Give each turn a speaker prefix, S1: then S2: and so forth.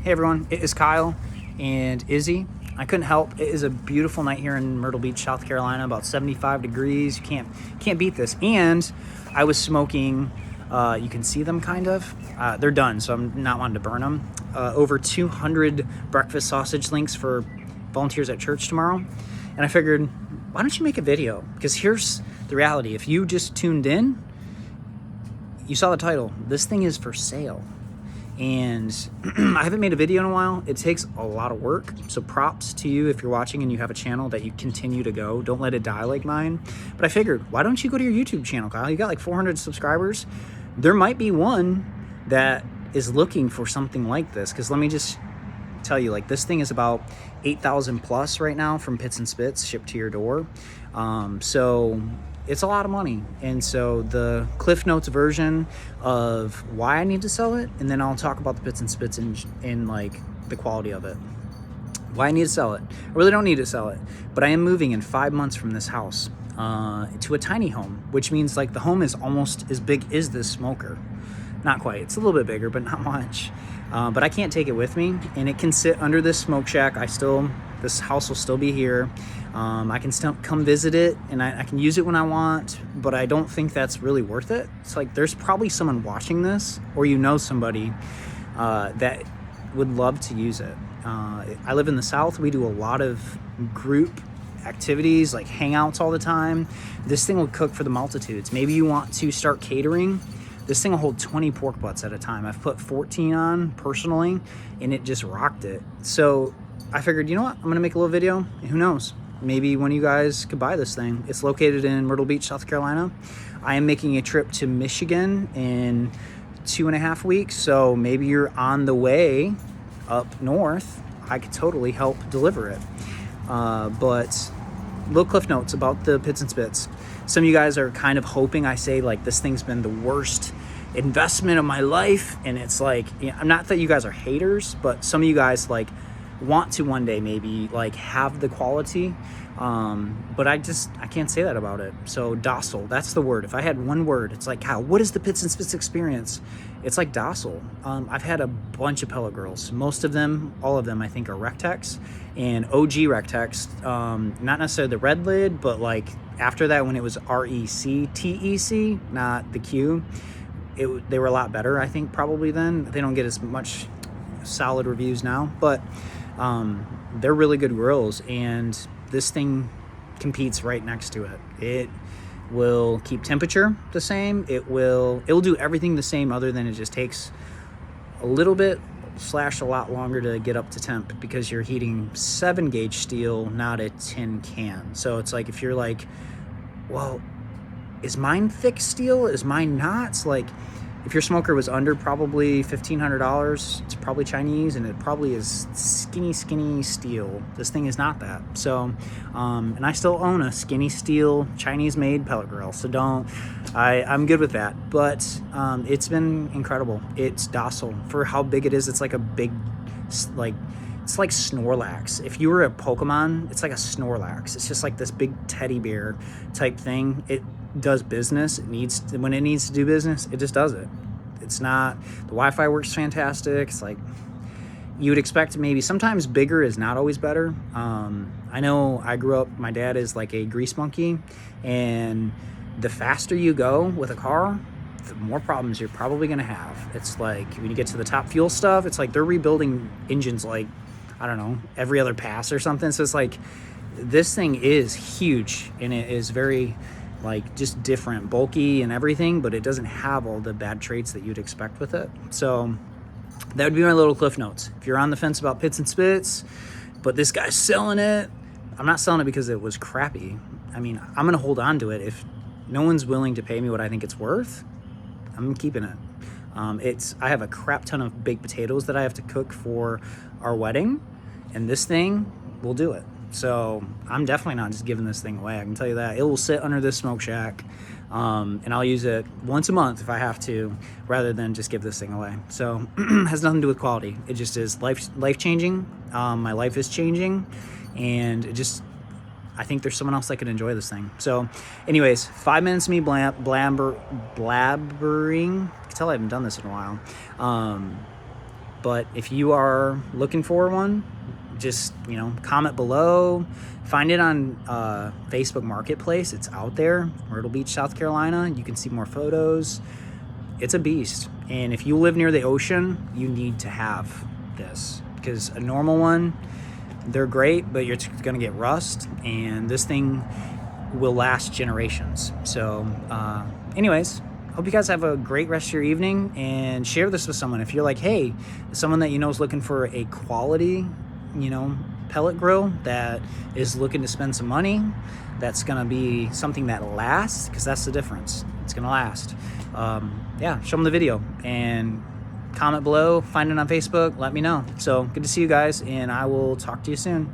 S1: Hey everyone, it is Kyle and Izzy. I couldn't help. It is a beautiful night here in Myrtle Beach, South Carolina, about 75 degrees. You can't beat this. And I was smoking, you can see them kind of. They're done, so I'm not wanting to burn them. Over 200 breakfast sausage links for volunteers at church tomorrow. And I figured, why don't you make a video? Because here's the reality. If you just tuned in, you saw the title. This thing is for sale. And I haven't made a video in a while. It takes a lot of work. So props to you if you're watching and you have a channel that you continue to go. Don't let it die like mine. But I figured, why don't you go to your YouTube channel, Kyle? You got like 400 subscribers. There might be one that is looking for something like this. Because let me just tell you, like, this thing is about 8,000 plus right now from Pitts Spitts shipped to your door. So it's a lot of money. And so the Cliff Notes version of why I need to sell it, and then I'll talk about the Pitts Spitts in like the quality of it. Why I need to sell it. I really don't need to sell it, but I am moving in 5 months from this house to a tiny home, which means like the home is almost as big as this smoker. Not quite. It's a little bit bigger, but not much. But I can't take it with me, and it can sit under this smoke shack. This house will still be here. I can still come visit it, and I can use it when I want, but I don't think that's really worth it. It's like there's probably someone watching this, or you know somebody that would love to use it. I live in the South. We do a lot of group activities, like hangouts all the time. This thing will cook for the multitudes. Maybe you want to start catering. This thing will hold 20 pork butts at a time. I've put 14 on personally, and it just rocked it. So I figured, you know what? I'm gonna make a little video, and who knows? Maybe one of you guys could buy this thing. It's located in Myrtle Beach, South Carolina. I am making a trip to Michigan in 2.5 weeks, so maybe you're on the way up north. I could totally help deliver it. But little cliff notes about the Pitts Spitts. Some of you guys are kind of hoping I say like this thing's been the worst investment of my life, and it's like, I'm not that you guys are haters, but some of you guys like want to one day maybe like have the quality, but I can't say that about it. So docile, that's the word. If I had one word, it's like, Kyle, what is the Pitts Spitts experience? It's like docile. I've had a bunch of pellet girls. Most of them, all of them, I think are Rectex and OG Rectex. Not necessarily the red lid, but like after that when it was RECTEC, not the Q, they were a lot better, I think, probably then. They don't get as much solid reviews now, but they're really good grills, and this thing competes right next to it. It will keep temperature the same. It will do everything the same, other than it just takes a little bit / a lot longer to get up to temp, because you're heating 7 gauge steel, not a tin can. So it's like, if you're like, well, is mine thick steel? Is mine not? It's like, if your smoker was under probably $1,500, it's probably Chinese, and it probably is skinny steel. This thing is not that. So, and I still own a skinny steel Chinese-made pellet grill. So I'm good with that. But it's been incredible. It's docile for how big it is. It's like a big, like, it's like Snorlax. If you were a Pokemon, it's like a Snorlax. It's just like this big teddy bear type thing. It does business. When it needs to do business, it just does it. It's not, the Wi-Fi works fantastic. It's like, you would expect maybe sometimes bigger is not always better. I know I grew up, my dad is like a grease monkey, and the faster you go with a car, the more problems you're probably gonna have. It's like when you get to the top fuel stuff, it's like they're rebuilding engines like, I don't know, every other pass or something. So it's like, this thing is huge, and it is very like just different, bulky and everything, but it doesn't have all the bad traits that you'd expect with it. So that would be my little cliff notes. If you're on the fence about Pitts Spitts, but this guy's selling it, I'm not selling it because it was crappy. I mean, I'm gonna hold on to it. If no one's willing to pay me what I think it's worth, I'm keeping it. I have a crap ton of baked potatoes that I have to cook for our wedding, and this thing will do it. So I'm definitely not just giving this thing away. I can tell you that. It will sit under this smoke shack, and I'll use it once a month if I have to, rather than just give this thing away. So it has nothing to do with quality. It just is life changing. My life is changing, and I think there's someone else that could enjoy this thing. So anyways, 5 minutes of me blabbering. You can tell I haven't done this in a while. But if you are looking for one, just, you know, comment below. Find it on Facebook Marketplace. It's out there, Myrtle Beach, South Carolina. You can see more photos. It's a beast. And if you live near the ocean, you need to have this, because a normal one, they're great, but you're gonna get rust, and this thing will last generations. So anyways, hope you guys have a great rest of your evening, and share this with someone. If you're like, hey, someone that you know is looking for a quality, you know, pellet grill that is looking to spend some money, that's gonna be something that lasts, because that's the difference. It's gonna last. Yeah, show them the video and comment below. Find it on Facebook. Let me know. So good to see you guys, and I will talk to you soon.